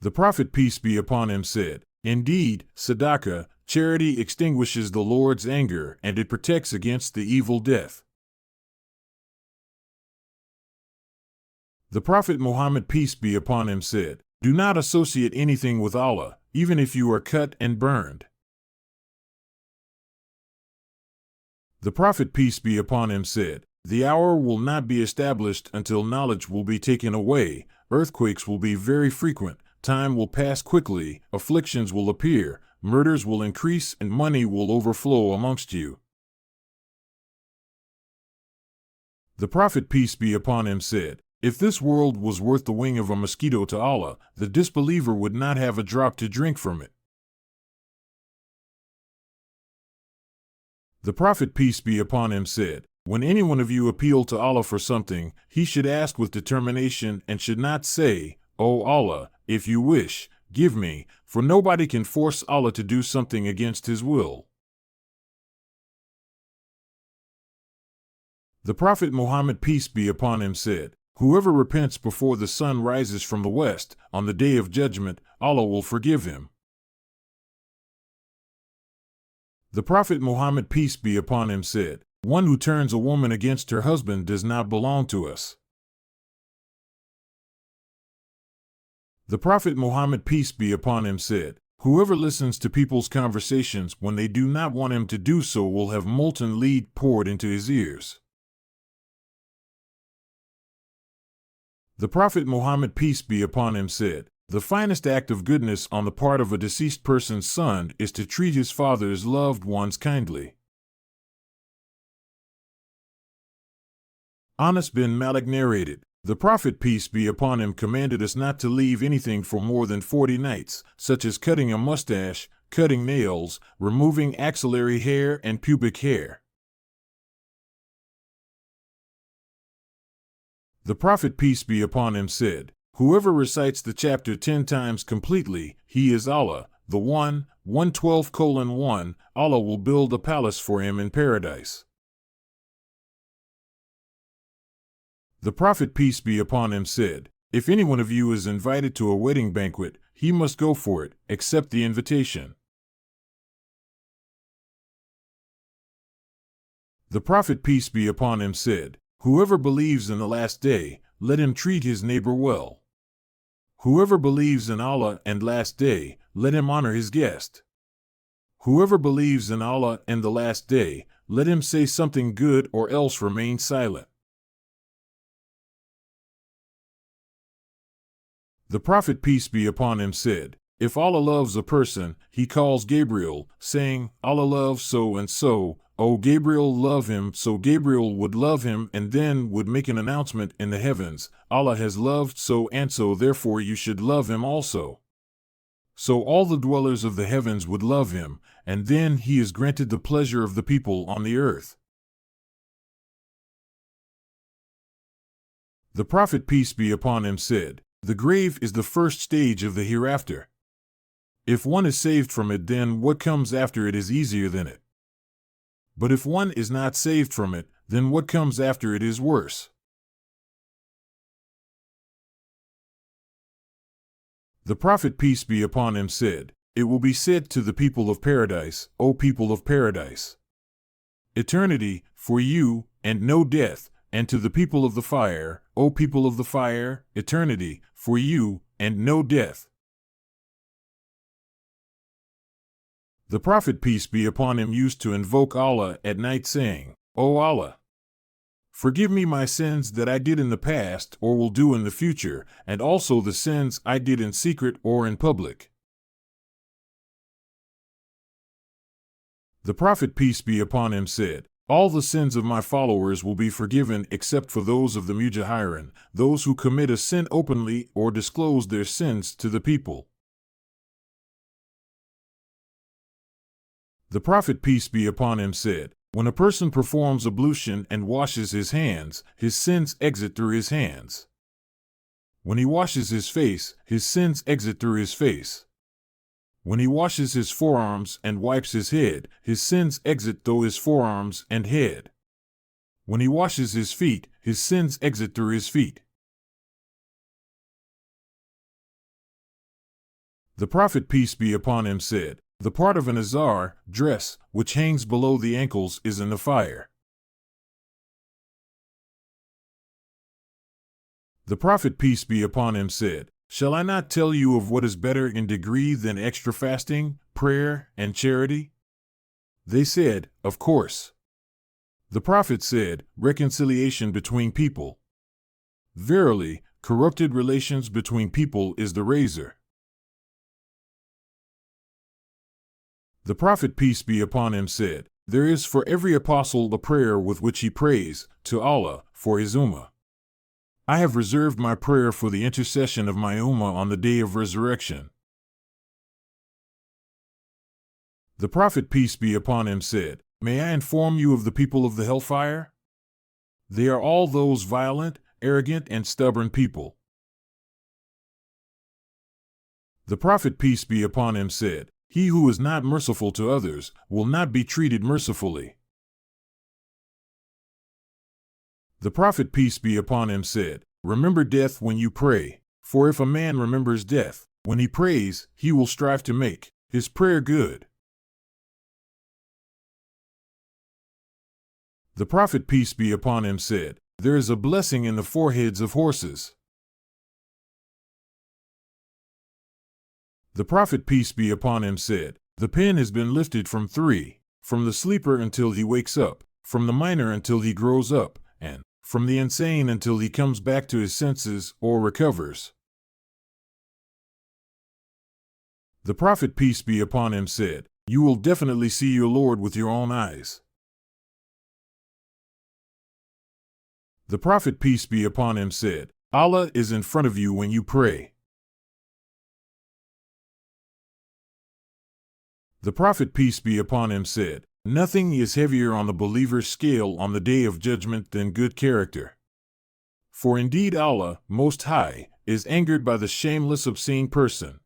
The Prophet, peace be upon him, said, "Indeed, Sadaqah, charity extinguishes the Lord's anger and it protects against the evil death." The Prophet Muhammad, peace be upon him, said, "Do not associate anything with Allah, even if you are cut and burned." The Prophet, peace be upon him, said, "The hour will not be established until knowledge will be taken away, earthquakes will be very frequent, time will pass quickly, afflictions will appear, murders will increase, and money will overflow amongst you." The Prophet, peace be upon him, said, "If this world was worth the wing of a mosquito to Allah, the disbeliever would not have a drop to drink from it." The Prophet, peace be upon him, said, "When any one of you appeal to Allah for something, he should ask with determination and should not say, 'O Allah, if you wish, give me,' for nobody can force Allah to do something against his will." The Prophet Muhammad, peace be upon him, said, "Whoever repents before the sun rises from the west, on the day of judgment, Allah will forgive him." The Prophet Muhammad, peace be upon him, said, "One who turns a woman against her husband does not belong to us." The Prophet Muhammad, peace be upon him, said, "Whoever listens to people's conversations when they do not want him to do so will have molten lead poured into his ears." The Prophet Muhammad, peace be upon him, said, "The finest act of goodness on the part of a deceased person's son is to treat his father's loved ones kindly." Anas bin Malik narrated, "The Prophet, peace be upon him, commanded us not to leave anything for more than 40 nights, such as cutting a mustache, cutting nails, removing axillary hair and pubic hair." The Prophet, peace be upon him, said, "Whoever recites the chapter 10 times completely, he is Allah, the One, 112:1, Allah will build a palace for him in paradise." The Prophet, peace be upon him, said, "If any one of you is invited to a wedding banquet, he must go for it, accept the invitation." The Prophet, peace be upon him, said, "Whoever believes in the last day, let him treat his neighbor well. Whoever believes in Allah and last day, let him honor his guest. Whoever believes in Allah and the last day, let him say something good or else remain silent." The Prophet, peace be upon him, said, "If Allah loves a person, he calls Gabriel, saying, 'Allah loves so and so, O Gabriel, love him,' so Gabriel would love him and then would make an announcement in the heavens, 'Allah has loved so and so, therefore you should love him also.' So all the dwellers of the heavens would love him, and then he is granted the pleasure of the people on the earth." The Prophet, peace be upon him, said, "The grave is the first stage of the hereafter. If one is saved from it, then what comes after it is easier than it. But if one is not saved from it, then what comes after it is worse." The Prophet, peace be upon him, said, "It will be said to the people of paradise, 'O people of paradise, eternity for you and no death,' and to the people of the fire, 'O people of the fire, eternity for you and no death.'" The Prophet, peace be upon him, used to invoke Allah at night, saying, "O Allah, forgive me my sins that I did in the past or will do in the future, and also the sins I did in secret or in public." The Prophet, peace be upon him, said, "All the sins of my followers will be forgiven except for those of the mujahirin, those who commit a sin openly or disclose their sins to the people." The Prophet, peace be upon him, said, "When a person performs ablution and washes his hands, his sins exit through his hands. When he washes his face, his sins exit through his face. When he washes his forearms and wipes his head, his sins exit through his forearms and head. When he washes his feet, his sins exit through his feet." The Prophet, peace be upon him, said, "The part of an izar, dress, which hangs below the ankles is in the fire." The Prophet, peace be upon him, said, "Shall I not tell you of what is better in degree than extra fasting, prayer, and charity?" They said, "Of course." The Prophet said, "Reconciliation between people. Verily, corrupted relations between people is the razor." The Prophet, peace be upon him, said, "There is for every apostle a prayer with which he prays to Allah for his ummah. I have reserved my prayer for the intercession of my ummah on the day of resurrection." The Prophet, peace be upon him, said, "May I inform you of the people of the hellfire? They are all those violent, arrogant, and stubborn people." The Prophet, peace be upon him, said, "He who is not merciful to others will not be treated mercifully." The Prophet, peace be upon him, said, "Remember death when you pray, for if a man remembers death, when he prays, he will strive to make his prayer good." The Prophet, peace be upon him, said, "There is a blessing in the foreheads of horses." The Prophet, peace be upon him, said, "The pen has been lifted from three, from the sleeper until he wakes up, from the minor until he grows up, and from the insane until he comes back to his senses or recovers." The Prophet, peace be upon him, said, "You will definitely see your Lord with your own eyes." The Prophet, peace be upon him, said, "Allah is in front of you when you pray." The Prophet, peace be upon him, said, "Nothing is heavier on the believer's scale on the day of judgment than good character. For indeed Allah, Most High, is angered by the shameless, obscene person."